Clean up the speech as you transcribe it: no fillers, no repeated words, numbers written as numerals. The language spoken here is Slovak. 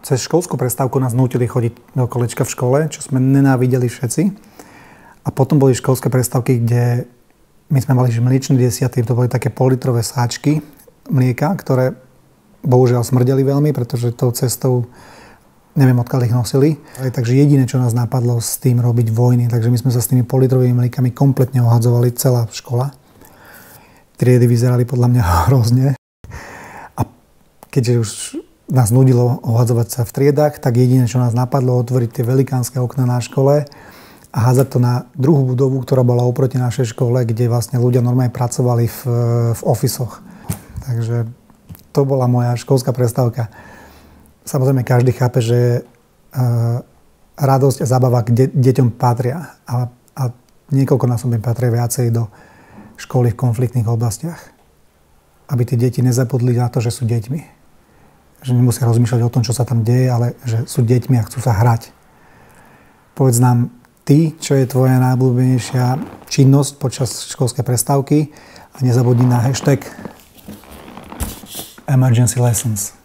cez školskú prestávku nás nútili chodiť do kolečka v škole, čo sme nenávideli všetci. A potom boli školské prestávky, kde my sme mali mliečne desiaty, to boli také pollitrové sáčky mlieka, ktoré bohužiaľ smrdeli veľmi, pretože tou cestou neviem, odkiaľ ich nosili. Takže jediné, čo nás napadlo s tým robiť vojny, takže my sme sa s tými politrovými mliekami kompletne ohadzovali, celá škola. Triedy vyzerali podľa mňa hrozne. A keďže už nás nudilo ohadzovať sa v triedách, tak jediné, čo nás napadlo, otvoriť tie velikánske okná na škole a hádzať to na druhú budovu, ktorá bola oproti našej škole, kde vlastne ľudia normálne pracovali v ofisoch. Takže to bola moja školská prestávka. Samozrejme, každý chápe, že radosť a zábava k deťom patria a niekoľkonásobne patria viacej do školy v konfliktných oblastiach. Aby tie deti nezabudli na to, že sú deťmi. Že nemusia rozmýšľať o tom, čo sa tam deje, ale že sú deťmi a chcú sa hrať. Povedz nám ty, čo je tvoja najobľúbenejšia činnosť počas školskej prestávky a nezabudni na hashtag Emergency Lessons.